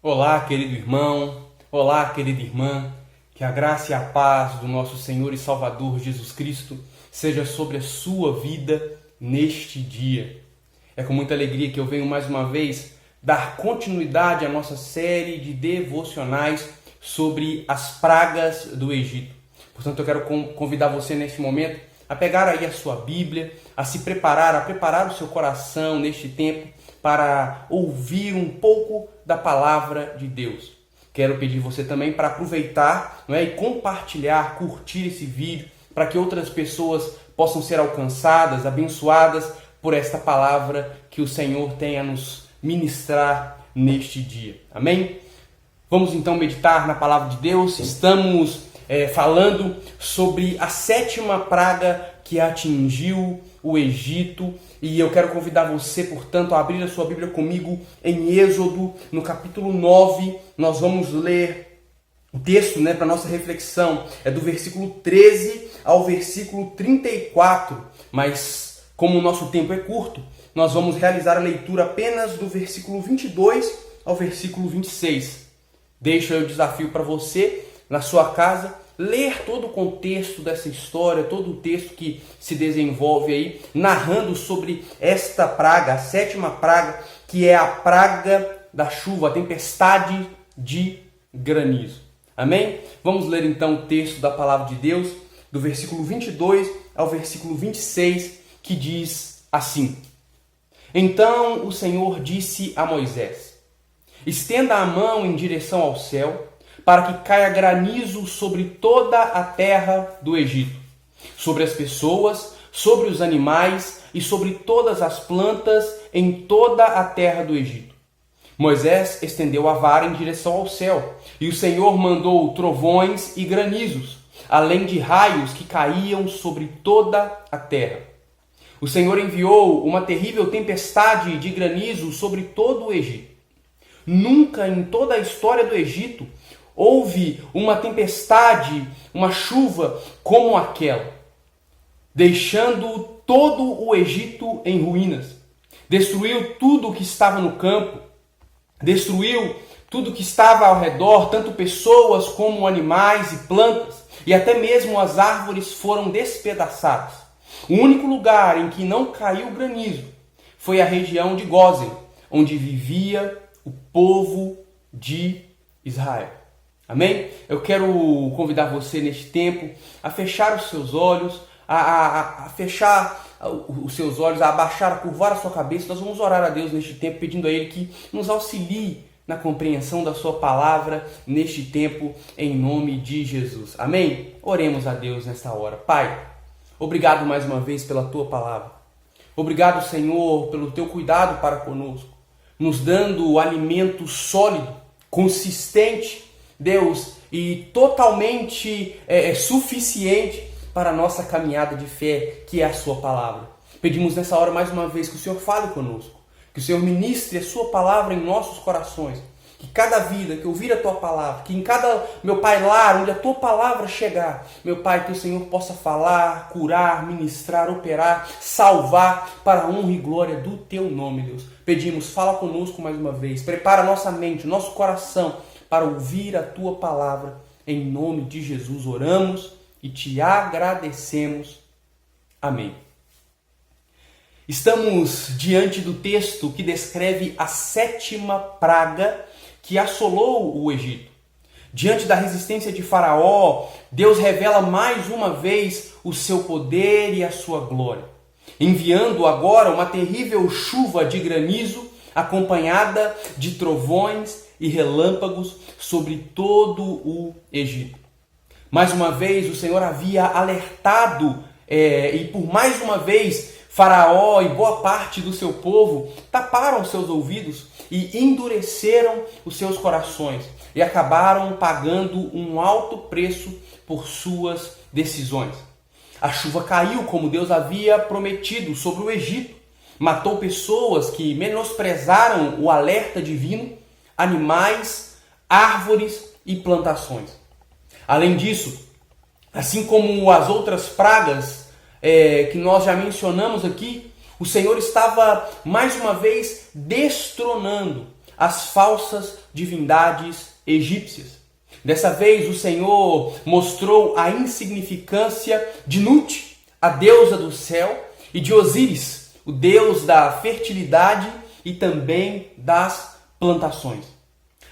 Olá, querido irmão, olá, querida irmã, que a graça e a paz do nosso Senhor e Salvador Jesus Cristo seja sobre a sua vida neste dia. É com muita alegria que eu venho mais uma vez dar continuidade à nossa série de devocionais sobre as pragas do Egito. Portanto, eu quero convidar você neste momento a pegar aí a sua Bíblia, a se preparar, a preparar o seu coração neste tempo para ouvir um pouco da palavra de Deus. Quero pedir você também para aproveitar, e compartilhar, curtir esse vídeo, para que outras pessoas possam ser alcançadas, abençoadas por esta palavra que o Senhor tem a nos ministrar neste dia. Amém? Vamos então meditar na palavra de Deus. Estamos falando sobre a sétima praga que atingiu o Egito, e eu quero convidar você, portanto, a abrir a sua Bíblia comigo em Êxodo, no capítulo 9. Nós vamos ler o texto para nossa reflexão, é do versículo 13 ao versículo 34, mas como o nosso tempo é curto, nós vamos realizar a leitura apenas do versículo 22 ao versículo 26. Deixo aí o desafio para você, na sua casa, ler todo o contexto dessa história, todo o texto que se desenvolve aí, narrando sobre esta praga, a sétima praga, que é a praga da chuva, a tempestade de granizo. Amém? Vamos ler então o texto da palavra de Deus, do versículo 22 ao versículo 26, que diz assim: Então o Senhor disse a Moisés: Estenda a mão em direção ao céu, para que caia granizo sobre toda a terra do Egito, sobre as pessoas, sobre os animais e sobre todas as plantas em toda a terra do Egito. Moisés estendeu a vara em direção ao céu, e o Senhor mandou trovões e granizos, além de raios que caíam sobre toda a terra. O Senhor enviou uma terrível tempestade de granizo sobre todo o Egito. Nunca em toda a história do Egito houve uma tempestade, uma chuva como aquela, deixando todo o Egito em ruínas. Destruiu tudo o que estava no campo, destruiu tudo que estava ao redor, tanto pessoas como animais e plantas, e até mesmo as árvores foram despedaçadas. O único lugar em que não caiu granizo foi a região de Gósen, onde vivia o povo de Israel. Amém? Eu quero convidar você neste tempo a fechar os seus olhos, a fechar os seus olhos, a abaixar, a curvar a sua cabeça. Nós vamos orar a Deus neste tempo, pedindo a Ele que nos auxilie na compreensão da sua palavra neste tempo, em nome de Jesus. Amém? Oremos a Deus nesta hora. Pai, obrigado mais uma vez pela tua palavra. Obrigado, Senhor, pelo teu cuidado para conosco, nos dando o alimento sólido, consistente, Deus, e totalmente suficiente para a nossa caminhada de fé, que é a sua palavra. Pedimos nessa hora mais uma vez que o Senhor fale conosco, que o Senhor ministre a sua palavra em nossos corações, que cada vida que ouvir a tua palavra, que em cada, meu Pai, lar onde a tua palavra chegar, meu Pai, que o Senhor possa falar, curar, ministrar, operar, salvar, para a honra e glória do teu nome, Deus. Pedimos, fala conosco mais uma vez, prepara a nossa mente, nosso coração, para ouvir a tua palavra. Em nome de Jesus oramos e te agradecemos. Amém. Estamos diante do texto que descreve a sétima praga que assolou o Egito. Diante da resistência de Faraó, Deus revela mais uma vez o seu poder e a sua glória, enviando agora uma terrível chuva de granizo, acompanhada de trovões e relâmpagos sobre todo o Egito. Mais uma vez o Senhor havia alertado e por mais uma vez Faraó e boa parte do seu povo taparam seus ouvidos e endureceram os seus corações e acabaram pagando um alto preço por suas decisões. A chuva caiu como Deus havia prometido sobre o Egito, matou pessoas que menosprezaram o alerta divino, animais, árvores e plantações. Além disso, assim como as outras pragas que nós já mencionamos aqui, o Senhor estava mais uma vez destronando as falsas divindades egípcias. Dessa vez, o Senhor mostrou a insignificância de Nut, a deusa do céu, e de Osíris, o deus da fertilidade e também das plantações.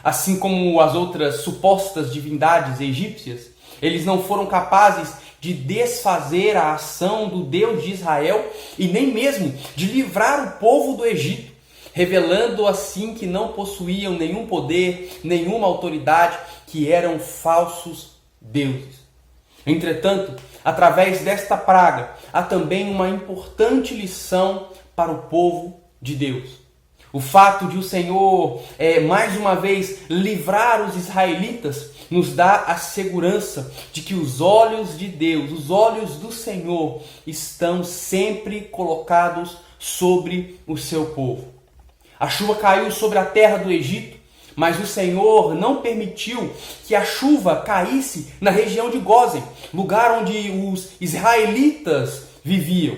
Assim como as outras supostas divindades egípcias, eles não foram capazes de desfazer a ação do Deus de Israel e nem mesmo de livrar o povo do Egito, revelando assim que não possuíam nenhum poder, nenhuma autoridade, que eram falsos deuses. Entretanto, através desta praga, há também uma importante lição para o povo de Deus. O fato de o Senhor, mais uma vez, livrar os israelitas, nos dá a segurança de que os olhos de Deus, os olhos do Senhor, estão sempre colocados sobre o seu povo. A chuva caiu sobre a terra do Egito, mas o Senhor não permitiu que a chuva caísse na região de Gósen, lugar onde os israelitas viviam.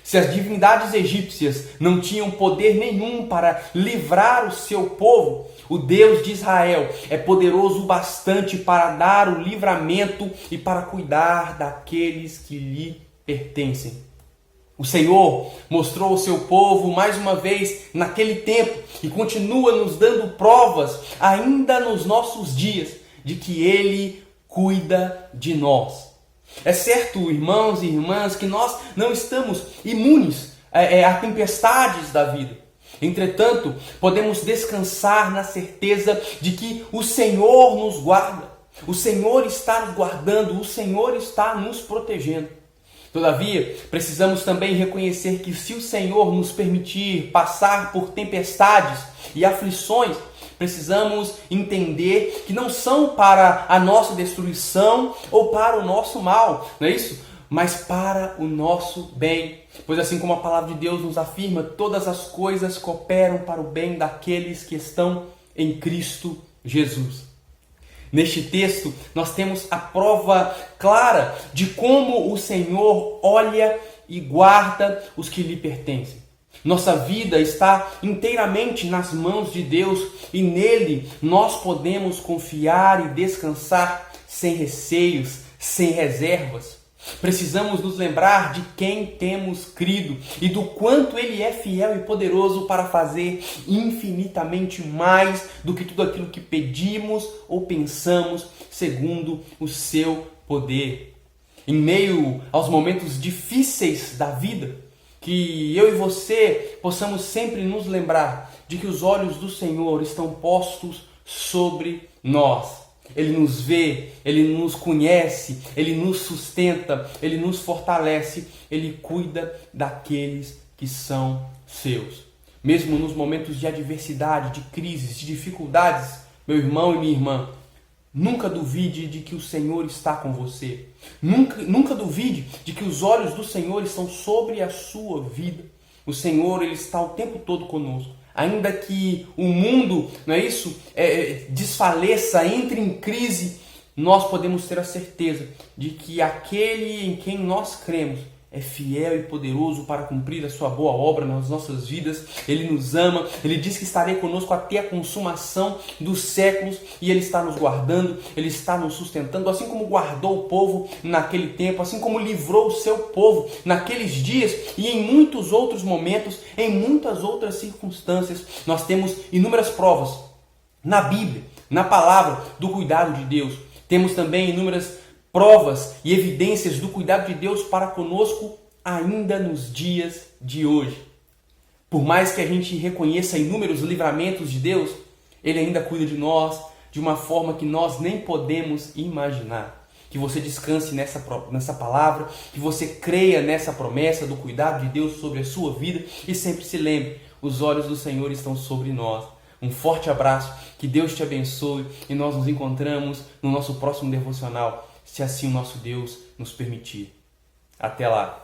Se as divindades egípcias não tinham poder nenhum para livrar o seu povo, o Deus de Israel é poderoso bastante para dar o livramento e para cuidar daqueles que lhe pertencem. O Senhor mostrou ao seu povo mais uma vez naquele tempo e continua nos dando provas ainda nos nossos dias de que Ele cuida de nós. É certo, irmãos e irmãs, que nós não estamos imunes a tempestades da vida. Entretanto, podemos descansar na certeza de que o Senhor nos guarda. O Senhor está nos guardando, o Senhor está nos protegendo. Todavia, precisamos também reconhecer que se o Senhor nos permitir passar por tempestades e aflições, precisamos entender que não são para a nossa destruição ou para o nosso mal, não é isso? Mas para o nosso bem. Pois assim como a palavra de Deus nos afirma, todas as coisas cooperam para o bem daqueles que estão em Cristo Jesus. Neste texto, nós temos a prova clara de como o Senhor olha e guarda os que lhe pertencem. Nossa vida está inteiramente nas mãos de Deus e nele nós podemos confiar e descansar sem receios, sem reservas. Precisamos nos lembrar de quem temos crido e do quanto Ele é fiel e poderoso para fazer infinitamente mais do que tudo aquilo que pedimos ou pensamos, segundo o seu poder. Em meio aos momentos difíceis da vida, que eu e você possamos sempre nos lembrar de que os olhos do Senhor estão postos sobre nós. Ele nos vê, Ele nos conhece, Ele nos sustenta, Ele nos fortalece, Ele cuida daqueles que são seus. Mesmo nos momentos de adversidade, de crises, de dificuldades, meu irmão e minha irmã, nunca duvide de que o Senhor está com você. Nunca duvide de que os olhos do Senhor estão sobre a sua vida. O Senhor, Ele está o tempo todo conosco. Ainda que o mundo, não é isso, desfaleça, entre em crise, nós podemos ter a certeza de que aquele em quem nós cremos é fiel e poderoso para cumprir a sua boa obra nas nossas vidas. Ele nos ama, Ele diz que estarei conosco até a consumação dos séculos e Ele está nos guardando, Ele está nos sustentando, assim como guardou o povo naquele tempo, assim como livrou o seu povo naqueles dias e em muitos outros momentos, em muitas outras circunstâncias. Nós temos inúmeras provas na Bíblia, na palavra do cuidado de Deus. Temos também inúmeras provas e evidências do cuidado de Deus para conosco ainda nos dias de hoje. Por mais que a gente reconheça inúmeros livramentos de Deus, Ele ainda cuida de nós de uma forma que nós nem podemos imaginar. Que você descanse nessa palavra, que você creia nessa promessa do cuidado de Deus sobre a sua vida e sempre se lembre, os olhos do Senhor estão sobre nós. Um forte abraço, que Deus te abençoe e nós nos encontramos no nosso próximo devocional, se assim o nosso Deus nos permitir. Até lá!